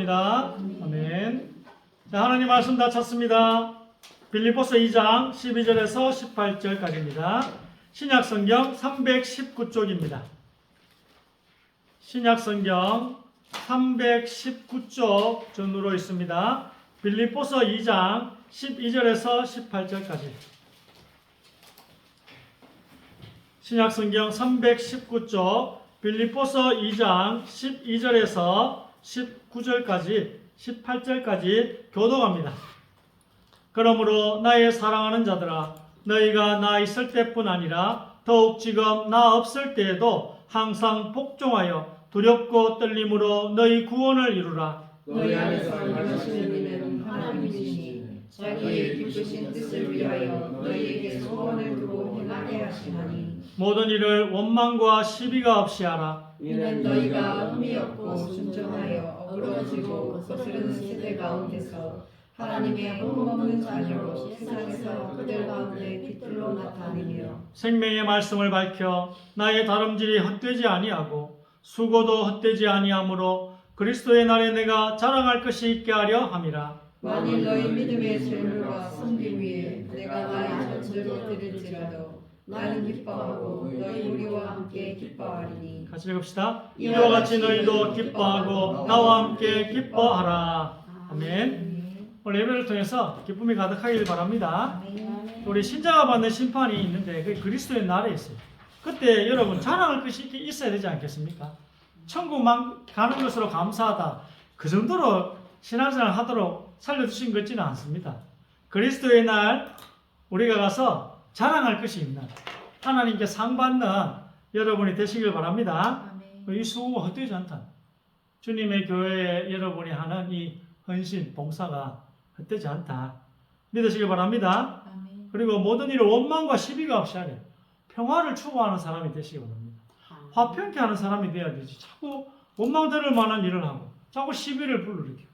감사합니다. 아멘. 자, 하나님 말씀 다 찾습니다. 빌립보서 2장 12절에서 18절까지입니다. 신약성경 319쪽입니다. 신약성경 319쪽 전으로 있습니다. 빌립보서 2장 12절에서 18절까지. 신약성경 319쪽 빌립보서 2장 12절에서 19절까지 18절까지 교독합니다. 그러므로 나의 사랑하는 자들아, 너희가 나 있을 때뿐 아니라 더욱 지금 나 없을 때에도 항상 복종하여 두렵고 떨림으로 너희 구원을 이루라. 너희 안에서 일하시는 이는 하나님이시니 자기의 기쁘신 뜻을 위하여 너희에게 소원을 두고 행하게 하시나니 모든 일을 원망과 시비가 없이 하라. 이는 너희가 흠이 없고 순전하여 어그러지고 거스르는 세대 가운데서 하나님의 흠없는 자녀로 세상에서 그들 가운데 빛들로 나타내며 생명의 말씀을 밝혀 나의 다름질이 헛되지 아니하고 수고도 헛되지 아니하므로 그리스도의 날에 내가 자랑할 것이 있게 하려 함이라. 만일 너희 믿음의 재물과 섬김 위에 내가 나의 전절도 드릴지라도 나는 기뻐하고 너희 우리와 함께 기뻐하리니. 같이 읽읍시다. 이와 같이 너희도 기뻐하고 나와 함께 기뻐하라. 아멘. 오늘 예배를 통해서 기쁨이 가득하길 바랍니다. 우리 신자가 받는 심판이 있는데 그게 그리스도의 날에 있어요. 그때 여러분 자랑할 것이 있어야 되지 않겠습니까? 천국만 가는 것으로 감사하다. 그 정도로 신앙생활 하도록 살려주신 것 같지는 않습니다. 그리스도의 날 우리가 가서 자랑할 것이 있는 하나님께 상 받는 여러분이 되시길 바랍니다. 이 수고가 헛되지 않다. 주님의 교회에 여러분이 하는 이 헌신, 봉사가 헛되지 않다. 믿으시길 바랍니다. 그리고 모든 일을 원망과 시비가 없이 하래. 평화를 추구하는 사람이 되시기 바랍니다. 화평케 하는 사람이 돼야 되지. 자꾸 원망 들을 만한 일을 하고 자꾸 시비를 불러일으키고.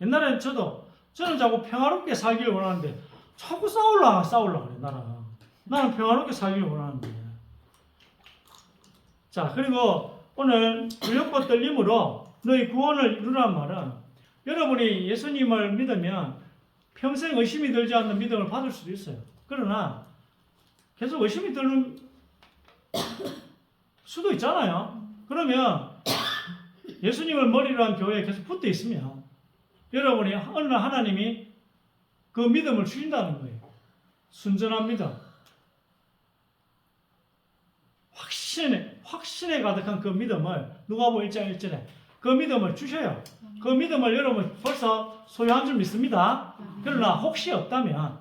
옛날엔 저는 자꾸 평화롭게 살기를 원하는데 자꾸 싸우려고 그래. 나는 평화롭게 살기를 원하는데. 자, 그리고 오늘 두렵고 떨림으로 너희 구원을 이루란 말은 여러분이 예수님을 믿으면 평생 의심이 들지 않는 믿음을 받을 수도 있어요. 그러나 계속 의심이 드는 수도 있잖아요. 그러면 예수님을 머리로 한 교회에 계속 붙어 있으면 여러분이 어느 날 하나님이 그 믿음을 주신다는 거예요. 순전한 믿음. 확신에 가득한 그 믿음을 누가복음 1장 1절에 그 믿음을 주셔요. 그 믿음을 여러분 벌써 소유한 줄 믿습니다. 그러나 혹시 없다면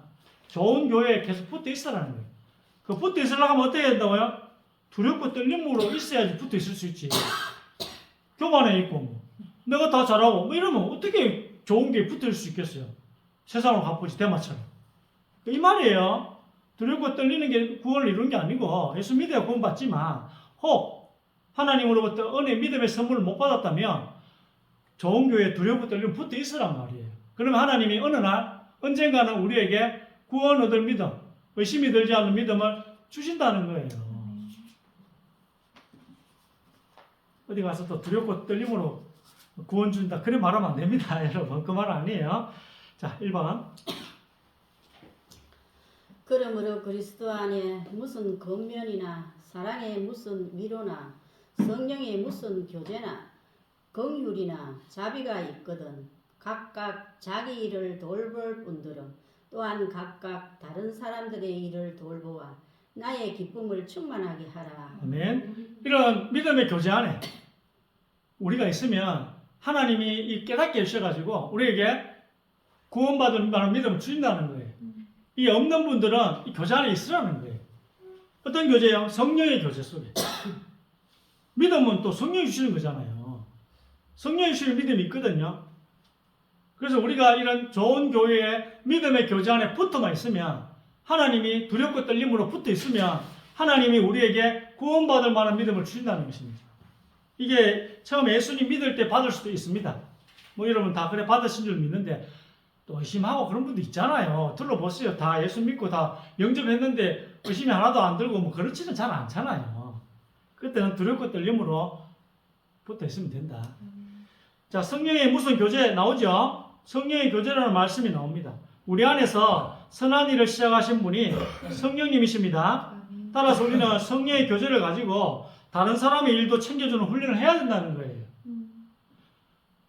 좋은 교회에 계속 붙어 있으라는 거예요. 그 붙어 있으려고 하면 어떻게 된다고요? 두렵고 떨림으로 있어야지 붙어 있을 수 있지. 교만에 있고 뭐 내가 다 잘하고 뭐 이러면 어떻게 좋은 게 붙어 있을 수 있겠어요? 세상으로 가쁘지 대마처럼. 이 말이에요. 두렵고 떨리는 게 구원을 이루는 게 아니고 예수 믿어야 구원 받지만 혹 하나님으로부터 은혜 믿음의 선물을 못 받았다면 좋은 교회에 두렵고 떨리면 붙어 있으란 말이에요. 그러면 하나님이 어느 날 언젠가는 우리에게 구원 얻을 믿음, 의심이 들지 않는 믿음을 주신다는 거예요. 어디 가서 또 두렵고 떨림으로 구원 준다. 그래 말하면 안 됩니다. 여러분. 그 말 아니에요. 자, 1번. 그러므로 그리스도 안에 무슨 권면이나 사랑의 무슨 위로나 성령의 무슨 교제나 긍휼이나 자비가 있거든 각각 자기 일을 돌볼 분들은 또한 각각 다른 사람들의 일을 돌보아 나의 기쁨을 충만하게 하라. 아멘. 이런 믿음의 교제 안에 우리가 있으면 하나님이 이 깨닫게 해주셔가지고 우리에게 구원받을 만한 믿음을 주신다는 거예요. 이 없는 분들은 이 교제 안에 있으라는 거예요. 어떤 교제요? 성령의 교제 속에. 믿음은 또 성령이 주시는 거잖아요. 성령이 주시는 믿음이 있거든요. 그래서 우리가 이런 좋은 교회에 믿음의 교제 안에 붙어만 있으면 하나님이 두렵고 떨림으로 붙어 있으면 하나님이 우리에게 구원받을 만한 믿음을 주신다는 것입니다. 이게 처음에 예수님 믿을 때 받을 수도 있습니다. 뭐 여러분 다 그래 받으신 줄 믿는데 또 의심하고 그런 분도 있잖아요. 들러보세요. 다 예수 믿고 다 영접했는데 의심이 하나도 안 들고 뭐 그렇지는 잘 않잖아요. 그때는 두렵고 떨림으로 붙어 있으면 된다. 자, 성령의 무슨 교제 나오죠? 성령의 교제라는 말씀이 나옵니다. 우리 안에서 선한 일을 시작하신 분이 성령님이십니다. 따라서 우리는 성령의 교제를 가지고 다른 사람의 일도 챙겨주는 훈련을 해야 된다는 거예요.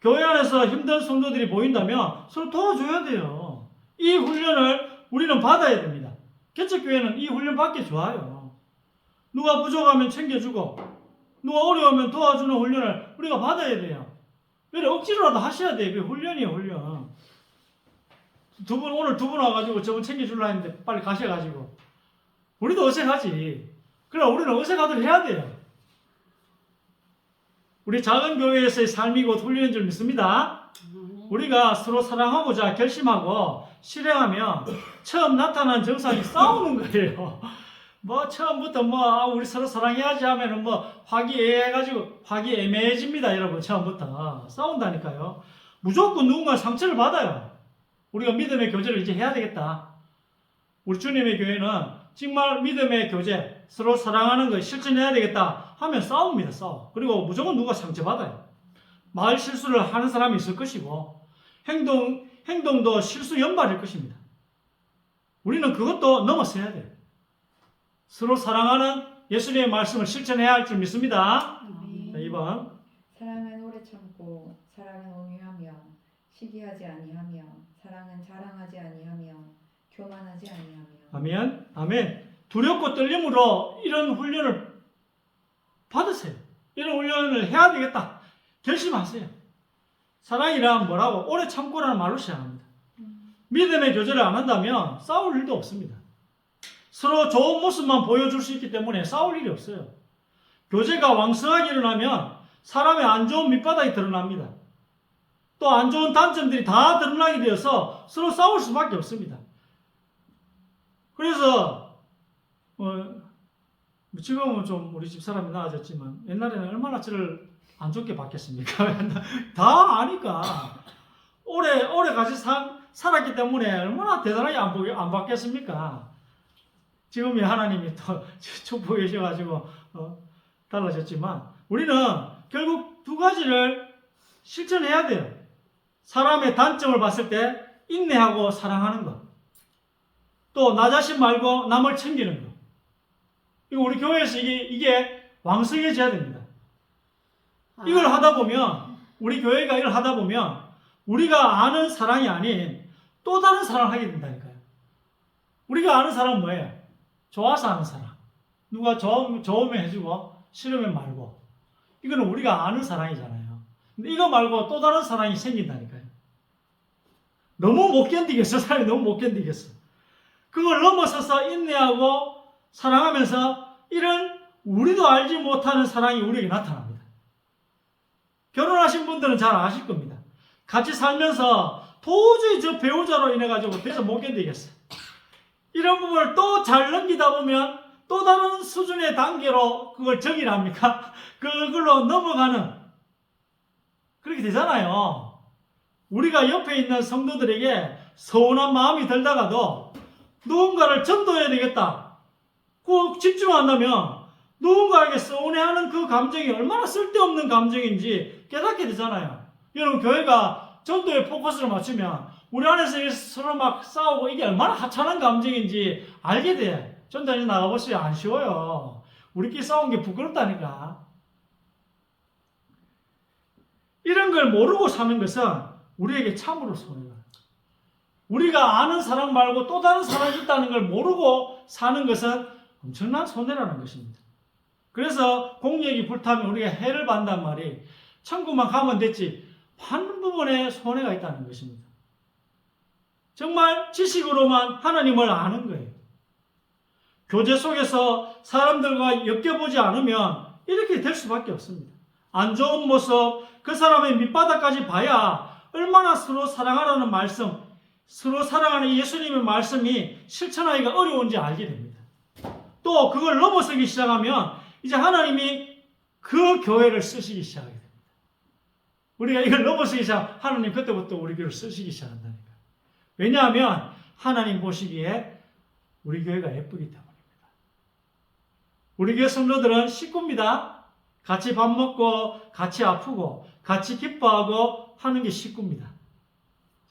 교회 안에서 힘든 성도들이 보인다면 서로 도와줘야 돼요. 이 훈련을 우리는 받아야 됩니다. 개척교회는 이 훈련 받기 좋아요. 누가 부족하면 챙겨주고 누가 어려우면 도와주는 훈련을 우리가 받아야 돼요. 그래 억지로라도 하셔야 돼요. 그게 훈련이에요, 훈련. 오늘 두 분 와가지고 저분 챙겨주려 했는데 빨리 가셔가지고 우리도 어색하지. 그러나 우리는 어색하도록 해야 돼요. 우리 작은 교회에서의 삶이 곧 훈련인 줄 믿습니다. 우리가 서로 사랑하고자 결심하고 실행하면 처음 나타난 정상이 싸우는 거예요. 뭐 처음부터 우리 서로 사랑해야지 하면은 화기애매해집니다, 여러분. 처음부터 싸운다니까요. 무조건 누군가 상처를 받아요. 우리가 믿음의 교제를 이제 해야 되겠다. 우리 주님의 교회는 정말 믿음의 교제, 서로 사랑하는 거 실천해야 되겠다 하면 싸웁니다, 싸워. 그리고 무조건 누가 상처받아요. 말 실수를 하는 사람이 있을 것이고, 행동도 실수 연발일 것입니다. 우리는 그것도 넘어서야 돼요. 서로 사랑하는 예수님의 말씀을 실천해야 할 줄 믿습니다. 자, 2번. 사랑은 오래 참고 사랑은 온유하며 시기하지 아니하며 사랑은 자랑하지 아니하며 교만하지 아니하며. 아멘. 아멘. 두렵고 떨림으로 이런 훈련을 받으세요. 이런 훈련을 해야 되겠다. 결심하세요. 사랑이란 뭐라고? 오래 참고라는 말로 시작합니다. 믿음의 교제를 안 한다면 싸울 일도 없습니다. 서로 좋은 모습만 보여줄 수 있기 때문에 싸울 일이 없어요. 교제가 왕성하게 일어나면 사람의 안 좋은 밑바닥이 드러납니다. 또 안 좋은 단점들이 다 드러나게 되어서 서로 싸울 수밖에 없습니다. 그래서 지금은 좀 우리 집 사람이 나아졌지만 옛날에는 얼마나 저를 안 좋게 봤겠습니까? 다 아니까 오래 같이 살았기 때문에 얼마나 대단하게 안 봤겠습니까? 지금이 하나님이 또 축복해 주셔가지고 달라졌지만 우리는 결국 두 가지를 실천해야 돼요. 사람의 단점을 봤을 때 인내하고 사랑하는 것. 또 나 자신 말고 남을 챙기는 것. 이거 우리 교회에서 이게 왕성해져야 됩니다. 이걸 하다 보면 우리 교회가 이걸 하다 보면 우리가 아는 사랑이 아닌 또 다른 사랑을 하게 된다니까요. 우리가 아는 사랑은 뭐예요? 좋아서 아는 사랑. 누가 좋으면 해주고 싫으면 말고. 이거는 우리가 아는 사랑이잖아요. 근데 이거 말고 또 다른 사랑이 생긴다니까요. 너무 못 견디겠어. 사람이 너무 못 견디겠어. 그걸 넘어서서 인내하고 사랑하면서 이런 우리도 알지 못하는 사랑이 우리에게 나타납니다. 결혼하신 분들은 잘 아실 겁니다. 같이 살면서 도저히 저 배우자로 인해가지고 그래서 못 견디겠어. 이런 부분을 또 잘 넘기다 보면 또 다른 수준의 단계로 그걸 정의합니까? 그걸로 넘어가는 그렇게 되잖아요. 우리가 옆에 있는 성도들에게 서운한 마음이 들다가도 누군가를 전도해야 되겠다. 꼭 집중한다면 누군가에게 서운해하는 그 감정이 얼마나 쓸데없는 감정인지 깨닫게 되잖아요. 여러분 교회가 전도에 포커스를 맞추면 우리 안에서 서로 막 싸우고 이게 얼마나 하찮은 감정인지 알게 돼. 전도에 나가보세요. 안 쉬워요. 우리끼리 싸운 게 부끄럽다니까. 이런 걸 모르고 사는 것은 우리에게 참으로 손해가. 우리가 아는 사랑 말고 또 다른 사랑이 있다는 걸 모르고 사는 것은 엄청난 손해라는 것입니다. 그래서 공력이 불타면 우리가 해를 받는단 말이 천국만 가면 됐지 한 부분에 손해가 있다는 것입니다. 정말 지식으로만 하나님을 아는 거예요. 교제 속에서 사람들과 엮여보지 않으면 이렇게 될 수밖에 없습니다. 안 좋은 모습, 그 사람의 밑바닥까지 봐야 얼마나 서로 사랑하라는 말씀, 서로 사랑하는 예수님의 말씀이 실천하기가 어려운지 알게 됩니다. 또 그걸 넘어서기 시작하면 이제 하나님이 그 교회를 쓰시기 시작하게 됩니다. 우리가 이걸 넘어서기 시작, 하나님 그때부터 우리 교회를 쓰시기 시작한다니까. 왜냐하면 하나님 보시기에 우리 교회가 예쁘기 때문입니다. 우리 교회 성도들은 식구입니다. 같이 밥 먹고 같이 아프고 같이 기뻐하고 하는 게 식구입니다.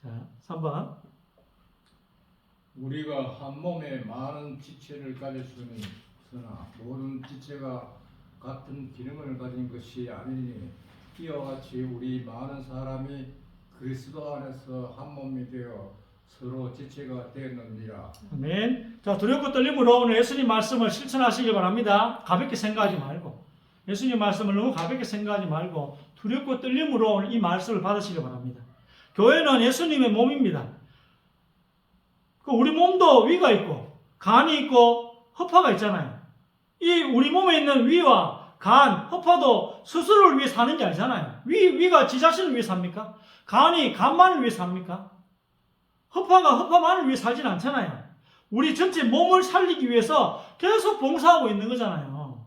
자, 3번. 우리가 한 몸에 많은 지체를 가질 수는 있으나 모든 지체가 같은 기능을 가진 것이 아니니 이와 같이 우리 많은 사람이 그리스도 안에서 한 몸이 되어 서로 지체가 되었느니라. 아멘. 자, 두렵고 떨림으로 오늘 예수님 말씀을 실천하시길 바랍니다. 가볍게 생각하지 말고, 예수님 말씀을 너무 가볍게 생각하지 말고 두렵고 떨림으로 오늘 이 말씀을 받으시길 바랍니다. 교회는 예수님의 몸입니다. 우리 몸도 위가 있고 간이 있고 허파가 있잖아요. 이 우리 몸에 있는 위와 간, 허파도 스스로를 위해 사는 게 아니잖아요. 위가 지 자신을 위해 삽니까? 간이 간만을 위해 삽니까? 허파가 허파만을 위해 살진 않잖아요. 우리 전체 몸을 살리기 위해서 계속 봉사하고 있는 거잖아요.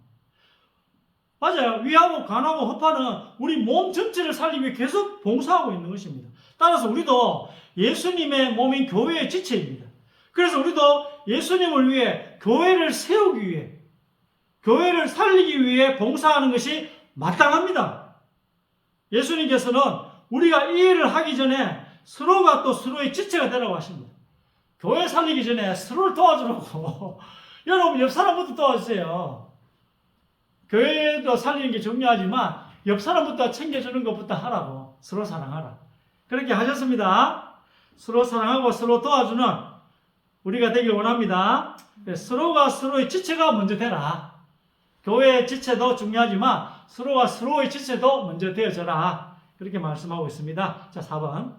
맞아요. 위하고 간하고 허파는 우리 몸 전체를 살리기 위해 계속 봉사하고 있는 것입니다. 따라서 우리도 예수님의 몸인 교회의 지체입니다. 그래서 우리도 예수님을 위해 교회를 세우기 위해 교회를 살리기 위해 봉사하는 것이 마땅합니다. 예수님께서는 우리가 이 일을 하기 전에 서로가 또 서로의 지체가 되라고 하십니다. 교회 살리기 전에 서로를 도와주라고. 여러분 옆 사람부터 도와주세요. 교회도 살리는 게 중요하지만 옆 사람부터 챙겨주는 것부터 하라고. 서로 사랑하라. 그렇게 하셨습니다. 서로 사랑하고 서로 도와주는 우리가 되길 원합니다. 서로가 서로의 지체가 먼저 되라. 교회의 지체도 중요하지만 서로가 서로의 지체도 먼저 되어져라. 그렇게 말씀하고 있습니다. 자, 4번.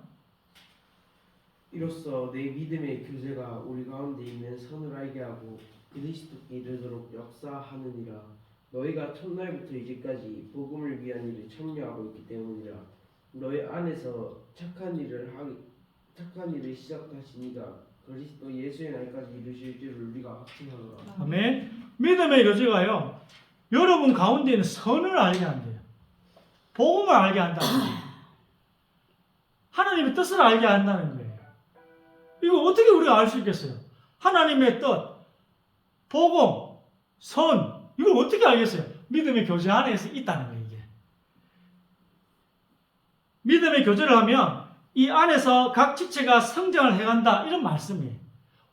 이로써 내 믿음의 교제가 우리 가운데 있는 선을 알게 하고 그리스도께 이르도록 역사하느니라. 너희가 첫날부터 이제까지 복음을 위한 일에 참여하고 있기 때문이라. 너희 안에서 착한 일을 시작하신 이가 그리스도 예수의 날까지 이루실 줄을 우리가 확신하노라. 아멘. 믿음의 교제가요, 여러분 가운데 있는 선을 알게 한대요. 복음을 알게 한다는 거예요. 하나님의 뜻을 알게 한다는 거예요. 이거 어떻게 우리가 알 수 있겠어요? 하나님의 뜻, 복음, 선, 이걸 어떻게 알겠어요? 믿음의 교제 안에서 있다는 거예요, 이게. 믿음의 교제를 하면 이 안에서 각 지체가 성장을 해간다, 이런 말씀이에요.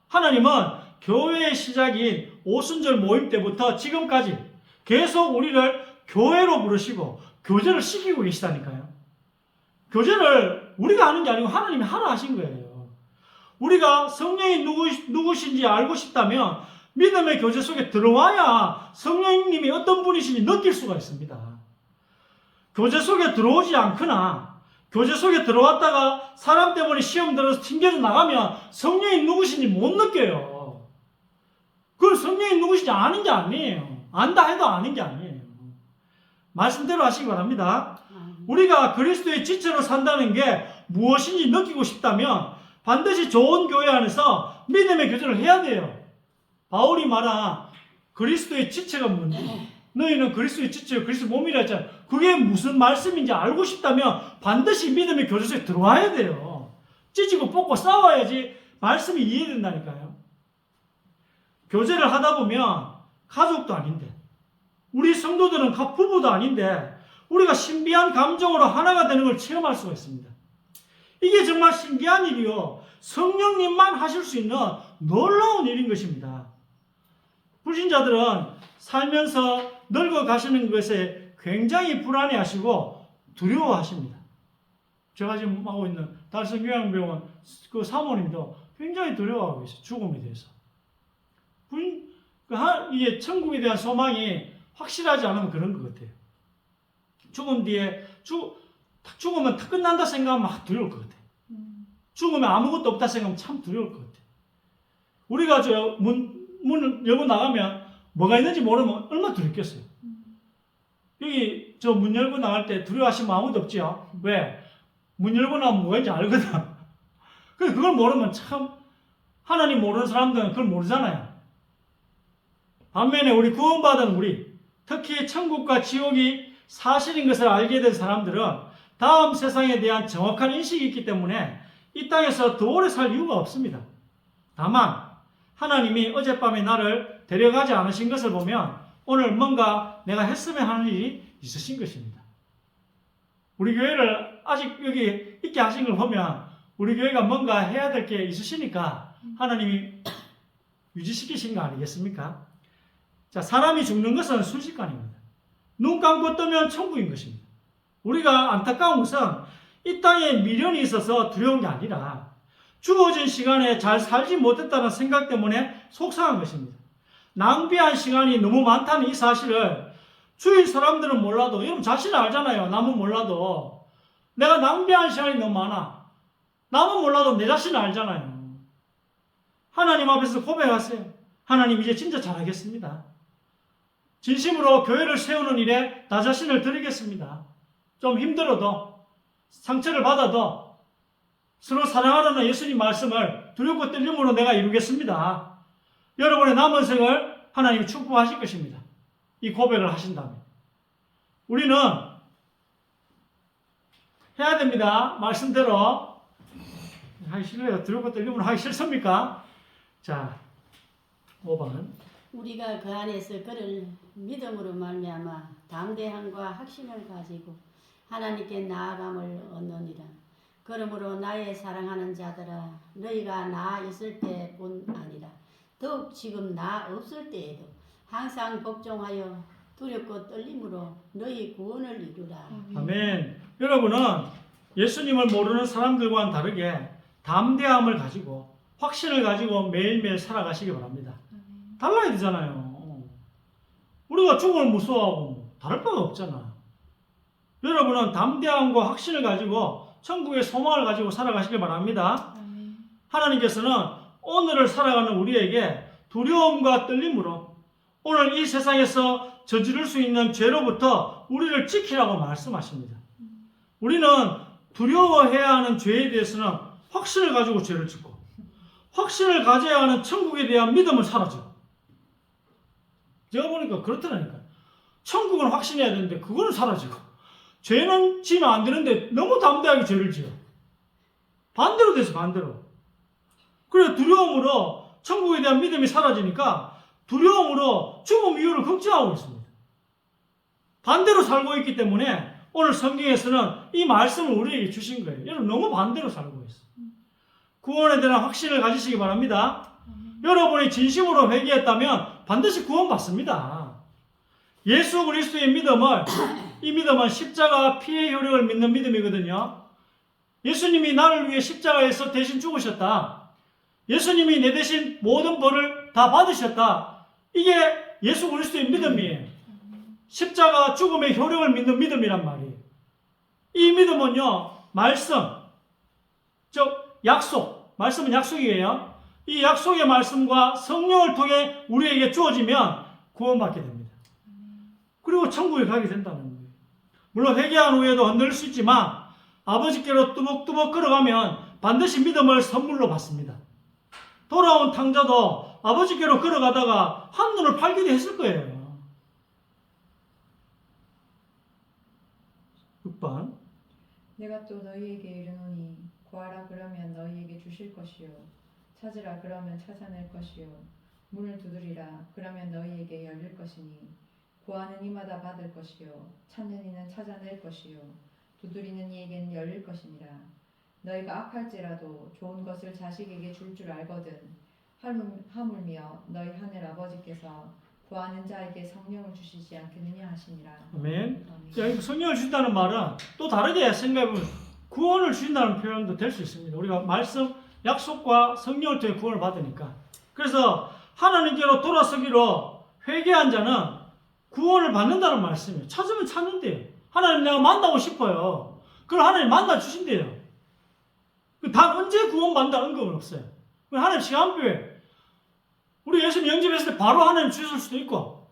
하나님은 교회의 시작인 오순절 모임 때부터 지금까지 계속 우리를 교회로 부르시고 교제를 시키고 계시다니까요. 교제를 우리가 하는 게 아니고 하나님이 하라 하신 거예요. 우리가 성령이 누구신지 알고 싶다면 믿음의 교제 속에 들어와야 성령님이 어떤 분이신지 느낄 수가 있습니다. 교제 속에 들어오지 않거나 교제 속에 들어왔다가 사람 때문에 시험 들어서 튕겨져 나가면 성령이 누구신지 못 느껴요. 그건 성령이 누구신지 아는 게 아니에요. 안다 해도 아는 게 아니에요. 말씀대로 하시기 바랍니다. 우리가 그리스도의 지체로 산다는 게 무엇인지 느끼고 싶다면 반드시 좋은 교회 안에서 믿음의 교제를 해야 돼요. 바울이 말한 그리스도의 지체가 뭔지, 너희는 그리스도의 지체요 그리스도 몸이라 했잖아요. 그게 무슨 말씀인지 알고 싶다면 반드시 믿음의 교제 속에 들어와야 돼요. 찢고 뽑고 싸워야지 말씀이 이해된다니까요. 교제를 하다 보면 가족도 아닌데, 우리 성도들은 부부도 아닌데 우리가 신비한 감정으로 하나가 되는 걸 체험할 수가 있습니다. 이게 정말 신기한 일이요, 성령님만 하실 수 있는 놀라운 일인 것입니다. 불신자들은 살면서 늙어가시는 것에 굉장히 불안해하시고 두려워하십니다. 제가 지금 하고 있는 달성교양병원 그 사모님도 굉장히 두려워하고 계세요. 죽음에 대해서. 이게 천국에 대한 소망이 확실하지 않으면 그런 것 같아요. 죽음 뒤에 딱 죽으면 다 끝난다 생각하면 막 두려울 것 같아요. 죽으면 아무것도 없다 생각하면 참 두려울 것 같아요. 우리가 저 문을 열고 나가면 뭐가 있는지 모르면 얼마나 두렵겠어요. 여기 저 문 열고 나갈 때 두려워하시면 아무도 없지요. 왜? 문 열고 나면 뭐가 있는지 알거든. 근데 그걸 모르면 참, 하나님 모르는 사람들은 그걸 모르잖아요. 반면에 우리 구원받은 우리, 특히 천국과 지옥이 사실인 것을 알게 된 사람들은 다음 세상에 대한 정확한 인식이 있기 때문에 이 땅에서 더 오래 살 이유가 없습니다. 다만 하나님이 어젯밤에 나를 데려가지 않으신 것을 보면 오늘 뭔가 내가 했으면 하는 일이 있으신 것입니다. 우리 교회를 아직 여기 있게 하신 걸 보면 우리 교회가 뭔가 해야 될 게 있으시니까 하나님이 유지시키신 거 아니겠습니까? 자, 사람이 죽는 것은 순식간입니다. 눈 감고 뜨면 천국인 것입니다. 우리가 안타까운 것은 이 땅에 미련이 있어서 두려운 게 아니라 주어진 시간에 잘 살지 못했다는 생각 때문에 속상한 것입니다. 낭비한 시간이 너무 많다는 이 사실을 주위 사람들은 몰라도, 여러분 자신은 알잖아요. 남은 몰라도 내가 낭비한 시간이 너무 많아. 남은 몰라도 내 자신은 알잖아요. 하나님 앞에서 고백하세요. 하나님 이제 진짜 잘하겠습니다. 진심으로 교회를 세우는 일에 나 자신을 드리겠습니다. 좀 힘들어도 상처를 받아도 서로 사랑하라는 예수님 말씀을 두렵고 떨림으로 내가 이루겠습니다. 여러분의 남은 생을 하나님이 축복하실 것입니다. 이 고백을 하신다면. 우리는 해야 됩니다. 말씀대로. 하기 싫어요. 두렵고 떨림으로 하기 싫습니까? 자, 5번. 우리가 그 안에서 그를 믿음으로 말미암아 담대함과 확신을 가지고 하나님께 나아감을 얻느니라. 그러므로 나의 사랑하는 자들아, 너희가 나 있을 때뿐 아니라 더욱 지금 나 없을 때에도 항상 복종하여 두렵고 떨림으로 너희 구원을 이루라. 아멘. 여러분은 예수님을 모르는 사람들과는 다르게 담대함을 가지고 확신을 가지고 매일매일 살아가시기 바랍니다. 달라야 되잖아요. 우리가 죽음을 무서워하고 다를 바가 없잖아. 여러분은 담대함과 확신을 가지고 천국의 소망을 가지고 살아가시길 바랍니다. 하나님께서는 오늘을 살아가는 우리에게 두려움과 떨림으로 오늘 이 세상에서 저지를 수 있는 죄로부터 우리를 지키라고 말씀하십니다. 우리는 두려워해야 하는 죄에 대해서는 확신을 가지고 죄를 짓고 확신을 가져야 하는 천국에 대한 믿음을 사라져. 제가 보니까 그렇더라니까. 천국은 확신해야 되는데 그거는 사라지고 죄는 지면 안 되는데 너무 담대하게 죄를 지어. 반대로 돼서 반대로. 그래 두려움으로 천국에 대한 믿음이 사라지니까 두려움으로 죽음 이유를 걱정하고 있습니다. 반대로 살고 있기 때문에 오늘 성경에서는 이 말씀을 우리에게 주신 거예요. 여러분 너무 반대로 살고 있어요. 구원에 대한 확신을 가지시기 바랍니다. 여러분이 진심으로 회개했다면 반드시 구원받습니다. 예수 그리스도의 믿음을 이 믿음은 십자가 피의 효력을 믿는 믿음이거든요. 예수님이 나를 위해 십자가에서 대신 죽으셨다. 예수님이 내 대신 모든 벌을 다 받으셨다. 이게 예수 그리스도의 믿음이에요. 십자가 죽음의 효력을 믿는 믿음이란 말이에요. 이 믿음은요, 말씀, 즉 약속, 말씀은 약속이에요. 이 약속의 말씀과 성령을 통해 우리에게 주어지면 구원받게 됩니다. 그리고 천국에 가게 된다는 거예요. 물론 회개한 후에도 흔들릴 수 있지만 아버지께로 뚜벅뚜벅 걸어가면 반드시 믿음을 선물로 받습니다. 돌아온 탕자도 아버지께로 걸어가다가 한눈을 팔기도 했을 거예요. 6번. 내가 또 너희에게 이르노니 구하라 그러면 너희에게 주실 것이요 찾으라 그러면 찾아낼 것이요 문을 두드리라 그러면 너희에게 열릴 것이니 구하는 이마다 받을 것이요 찾는 이는 찾아낼 것이요 두드리는 이에게는 열릴 것이니라. 너희가 악할지라도 좋은 것을 자식에게 줄 줄 알거든 하물며 너희 하늘 아버지께서 구하는 자에게 성령을 주시지 않겠느냐 하시니라. 아멘. 자, 성령을 주신다는 말은 또 다르게 생각해보면 구원을 주신다는 표현도 될 수 있습니다. 우리가 말씀, 약속과 성령을 통해 구원을 받으니까. 그래서 하나님께로 돌아서기로 회개한 자는 구원을 받는다는 말씀이에요. 찾으면 찾는데요. 하나님 내가 만나고 싶어요. 그럼 하나님 만나 주신대요. 단 언제 구원받는다는 언급은 없어요. 하나님 시간표에 우리 예수님 영접했을 때 바로 하나님 주실 수도 있고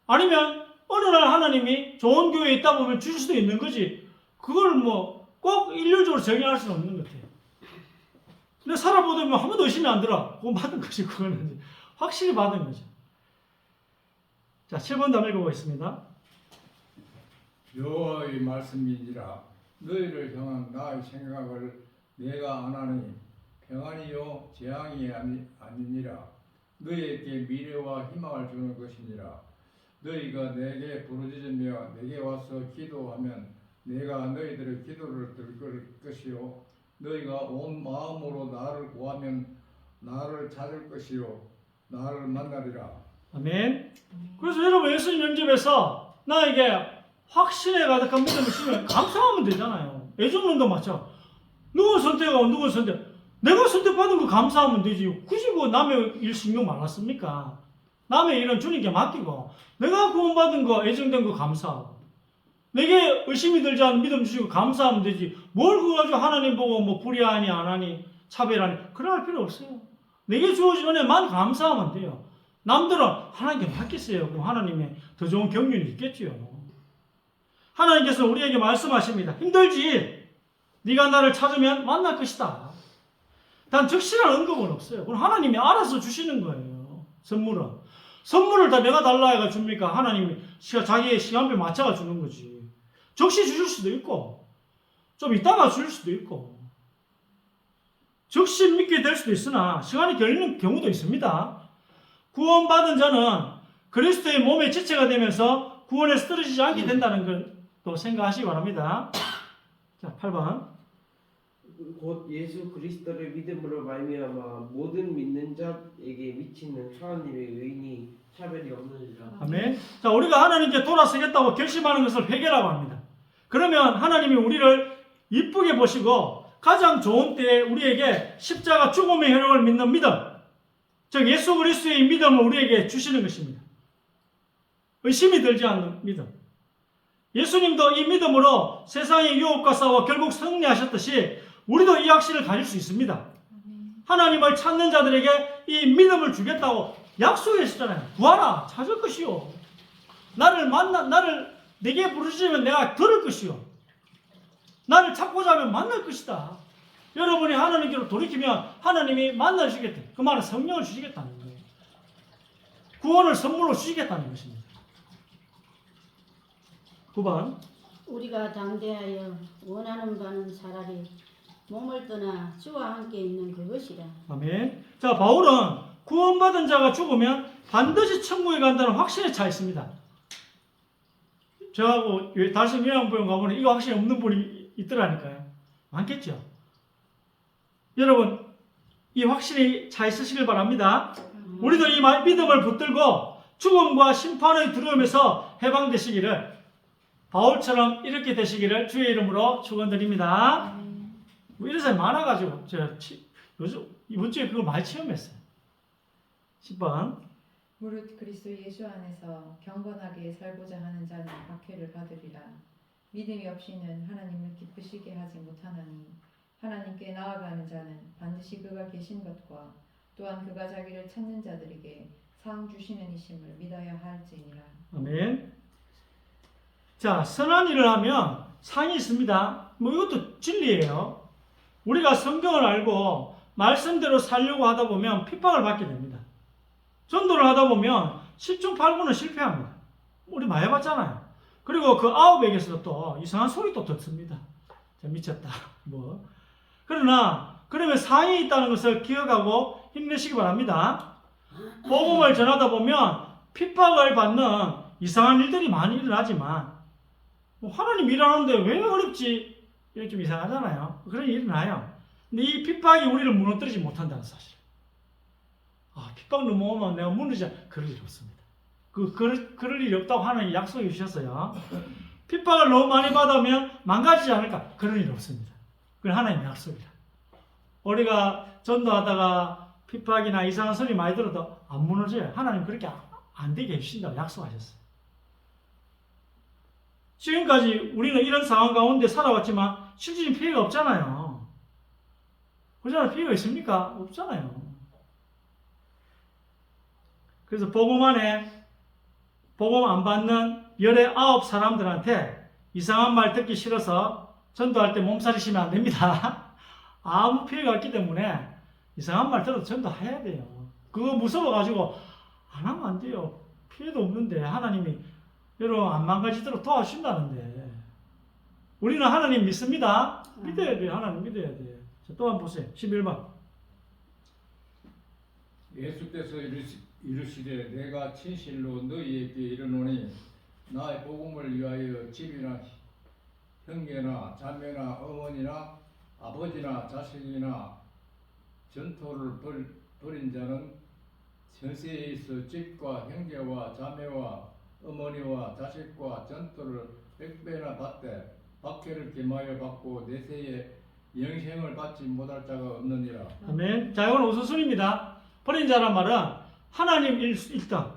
아니면 어느 날 하나님이 좋은 교회에 있다 보면 주실 수도 있는 거지 그걸 뭐 꼭 일률적으로 정의할 수는 없는 것 같아요. 근데 살아보다 보면 한 번도 의심이 안 들어. 그건 받은 거지 그거는 확실히 받은 거죠. 자 7번 답 읽어보겠습니다. 여호와의 말씀이니라 너희를 향한 나의 생각을 내가 아나니 평안이요 재앙이 아니니라 너희에게 미래와 희망을 주는 것이니라. 너희가 내게 부르짖으며 내게 와서 기도하면 내가 너희들의 기도를 들을 것이요 너희가 온 마음으로 나를 구하면 나를 찾을 것이요 나를 만나리라. 아멘. 그래서 여러분 예수님 영접해서 나에게 확신에 가득한 믿음을 주면 감사하면 되잖아요. 애정론도 마찬가지. 누군 선택하고 누군 선택. 내가 선택받은 거 감사하면 되지. 굳이 뭐 남의 일 신경 많았습니까? 남의 일은 주님께 맡기고 내가 구원받은 거 애정된 거 감사하고 내게 의심이 들지 않은 믿음 주시고 감사하면 되지. 뭘 그거 가지고 하나님 보고 뭐 불의하니 안 하니 차별하니 그럴 필요 없어요. 내게 주어진 은혜만 감사하면 돼요. 남들은 하나님께 맡겼어요. 그럼 하나님의 더 좋은 경륜이 있겠지요. 하나님께서 우리에게 말씀하십니다. 힘들지? 네가 나를 찾으면 만날 것이다. 단 적실한 언급은 없어요. 그럼 하나님이 알아서 주시는 거예요. 선물을 다 내가 달라 해가 줍니까? 하나님이 자기의 시간표에 맞춰가 주는 거지. 적시 주실 수도 있고 좀 이따가 줄 수도 있고 적시 믿게 될 수도 있으나 시간이 걸리는 경우도 있습니다. 구원받은 자는 그리스도의 몸의 지체가 되면서 구원에서 떨어지지 않게 된다는 걸 또 생각하시기 바랍니다. 자, 8번. 곧 예수 그리스도를 믿음으로 말미암아 모든 믿는 자에게 미치는 하나님의 의인이 차별이 없느니라. 아멘. 자, 우리가 하나님께 돌아서겠다고 결심하는 것을 회개라고 합니다. 그러면 하나님이 우리를 이쁘게 보시고 가장 좋은 때에 우리에게 십자가 죽음의 효력을 믿는 믿음, 즉 예수 그리스도의 믿음을 우리에게 주시는 것입니다. 의심이 들지 않는 믿음. 예수님도 이 믿음으로 세상의 유혹과 싸워 결국 승리하셨듯이 우리도 이 확신을 가질 수 있습니다. 하나님을 찾는 자들에게 이 믿음을 주겠다고 약속하셨잖아요. 구하라, 찾을 것이요. 나를 내게 부르시면 내가 들을 것이요. 나를 찾고자 하면 만날 것이다. 여러분이 하나님께로 돌이키면 하나님이 만나주시겠다. 그 말은 성령을 주시겠다는 거예요. 구원을 선물로 주시겠다는 것입니다. 9번. 우리가 당대하여 원하는 바는 차라리 몸을 떠나 주와 함께 있는 그것이라. 아멘. 자, 바울은 구원받은 자가 죽으면 반드시 천국에 간다는 확신에 차 있습니다. 저하고 달성 요양부영 가보면 이거 확신이 없는 분이 있더라니까요. 많겠죠. 여러분, 이 확신이 차 있으시길 바랍니다. 우리도 이 믿음을 붙들고 죽음과 심판의 두려움에서 해방되시기를, 바울처럼 이렇게 되시기를 주의 이름으로 축원드립니다. 뭐 이런 사람이 많아가지고 요즘 이번 주에 그걸 많이 체험했어요. 10번. 무릇 그리스도 예수 안에서 경건하게 살고자 하는 자는 박해를 받으리라. 믿음이 없이는 하나님을 기쁘시게 하지 못하나니 하나님께 나아가는 자는 반드시 그가 계신 것과 또한 그가 자기를 찾는 자들에게 상 주시는 이심을 믿어야 할지니라. 아멘. 자, 선한 일을 하면 상이 있습니다. 뭐 이것도 진리예요. 우리가 성경을 알고 말씀대로 살려고 하다 보면 핍박을 받게 됩니다. 전도를 하다 보면 10중 8구는 실패합니다. 우리 많이 해봤잖아요. 그리고 그 아홉에게서 또 이상한 소리 또 듣습니다. 미쳤다. 뭐. 그러면 상이 있다는 것을 기억하고 힘내시기 바랍니다. 복음을 전하다 보면 핍박을 받는 이상한 일들이 많이 일어나지만 뭐 하나님 일하는데 왜 어렵지? 이게 좀 이상하잖아요. 그런 일이 일어나요. 근데 이 핍박이 우리를 무너뜨리지 못한다는 사실. 핍박 넘어오면 내가 무너지지 그럴 일 없습니다. 그럴 일이 없다고 하나님이 약속해 주셨어요. 핍박을 너무 많이 받으면 망가지지 않을까? 그런 일 없습니다. 그건 하나님의 약속이라. 우리가 전도하다가 핍박이나 이상한 소리 많이 들어도 안 무너져요. 하나님 그렇게 안 되게 해주신다고 약속하셨어요. 지금까지 우리는 이런 상황 가운데 살아왔지만 실질적인 피해가 없잖아요. 그러잖아요. 피해가 있습니까? 없잖아요. 그래서 복음 안에 복음 안 받는 19 사람들한테 이상한 말 듣기 싫어서 전도할 때 몸살이시면 안 됩니다. 아무 피해가 없기 때문에 이상한 말 들어도 전도해야 돼요. 그거 무서워가지고 안 하면 안 돼요. 피해도 없는데 하나님이 여러분 안 망가지도록 도와주신다는데 우리는 하나님 믿습니다. 믿어야 돼요. 하나님 믿어야 돼요. 자, 또 한번 보세요. 11번. 예수께서 이르시되 내가 진실로 너희에게 이르노니 나의 복음을 위하여 집이나 형제나 자매나 어머니나 아버지나 자식이나 전토를 벌인 자는 전세에 있어 집과 형제와 자매와 어머니와 자식과 전토를 100배나 받되 박해를 겸하여 받고 내세에 영생을 받지 못할 자가 없느니라. 아멘. 자, 이건 우선순위입니다. 버린 자란 말은 하나님 1등,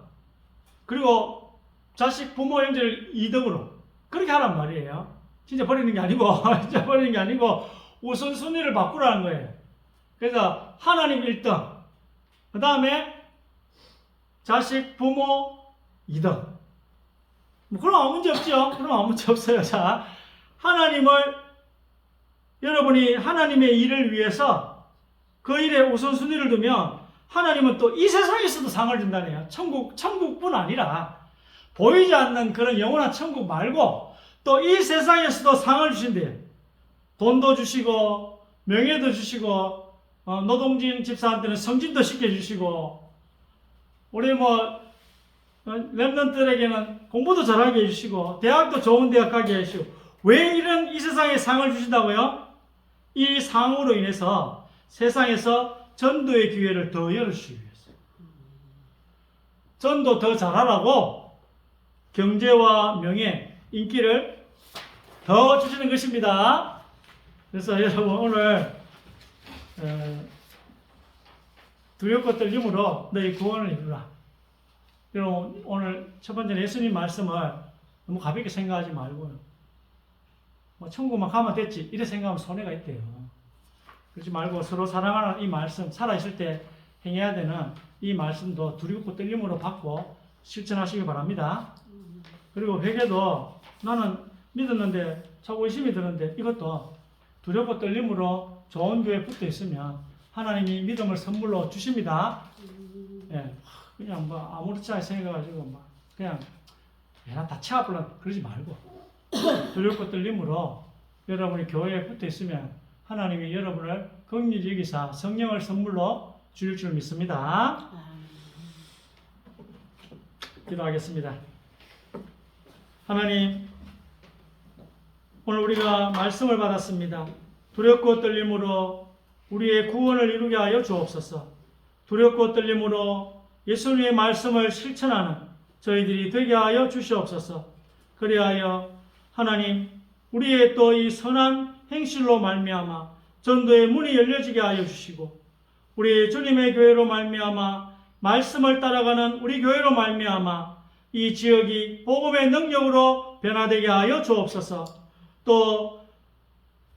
그리고 자식, 부모, 형제를 2등으로 그렇게 하란 말이에요. 진짜 버리는 게 아니고, 진짜 버리는 게 아니고 우선순위를 바꾸라는 거예요. 그래서 하나님 1등, 그 다음에 자식, 부모 2등. 뭐 그럼 아무 문제 없죠. 그럼 아무 문제 없어요. 자, 여러분이 하나님의 일을 위해서 그 일에 우선순위를 두면 하나님은 또 이 세상에서도 상을 준다네요. 천국뿐 아니라 보이지 않는 그런 영원한 천국 말고 또 이 세상에서도 상을 주신대요. 돈도 주시고 명예도 주시고 노동진 집사한테는 성진도 시켜주시고 우리 랩런트들에게는 공부도 잘하게 해주시고 대학도 좋은 대학 가게 해주시고 왜 이런 이 세상에 상을 주신다고요? 이 상으로 인해서 세상에서 전도의 기회를 더 열어주시기 위해서 전도 더 잘하라고 경제와 명예, 인기를 더 주시는 것입니다. 그래서 여러분 오늘 두렵고 떨림으로 너희 구원을 이루라. 여러분 오늘 첫 번째 예수님 말씀을 너무 가볍게 생각하지 말고요. 천국만 가면 됐지 이래 생각하면 손해가 있대요. 그러지 말고 서로 사랑하는 이 말씀, 살아있을 때 행해야 되는 이 말씀도 두렵고 떨림으로 받고 실천하시기 바랍니다. 그리고 회개도 나는 믿었는데 자꾸 의심이 드는데 이것도 두렵고 떨림으로 좋은 교회에 붙어 있으면 하나님이 믿음을 선물로 주십니다. 예, 그냥 아무렇지 않게 생각해가지고 그냥 나 다 치아불러 그러지 말고 두렵고 떨림으로 여러분이 교회에 붙어 있으면 하나님이 여러분을 긍휼히 여기사 성령을 선물로 주실 줄 믿습니다. 기도하겠습니다. 하나님, 오늘 우리가 말씀을 받았습니다. 두렵고 떨림으로 우리의 구원을 이루게 하여 주옵소서. 두렵고 떨림으로 예수님의 말씀을 실천하는 저희들이 되게 하여 주시옵소서. 그리하여 하나님, 우리의 또 이 선한 행실로 말미암아 전도의 문이 열려지게 하여 주시고 우리 주님의 교회로 말미암아 말씀을 따라가는 우리 교회로 말미암아 이 지역이 복음의 능력으로 변화되게 하여 주옵소서. 또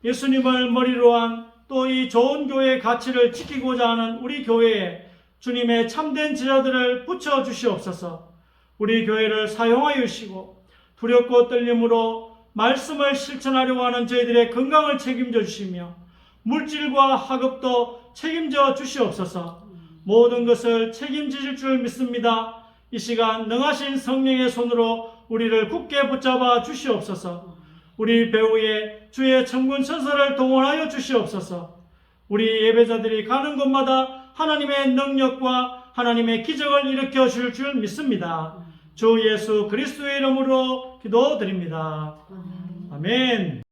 예수님을 머리로 한 또 이 좋은 교회의 가치를 지키고자 하는 우리 교회에 주님의 참된 제자들을 붙여 주시옵소서. 우리 교회를 사용하여 주시고 두렵고 떨림으로 말씀을 실천하려고 하는 저희들의 건강을 책임져 주시며 물질과 학업도 책임져 주시옵소서. 모든 것을 책임지실 줄 믿습니다. 이 시간 능하신 성령의 손으로 우리를 굳게 붙잡아 주시옵소서. 우리 배후에 주의 천군 천사를 동원하여 주시옵소서. 우리 예배자들이 가는 곳마다 하나님의 능력과 하나님의 기적을 일으켜 주실 줄 믿습니다. 주 예수 그리스도의 이름으로 기도드립니다. 아멘.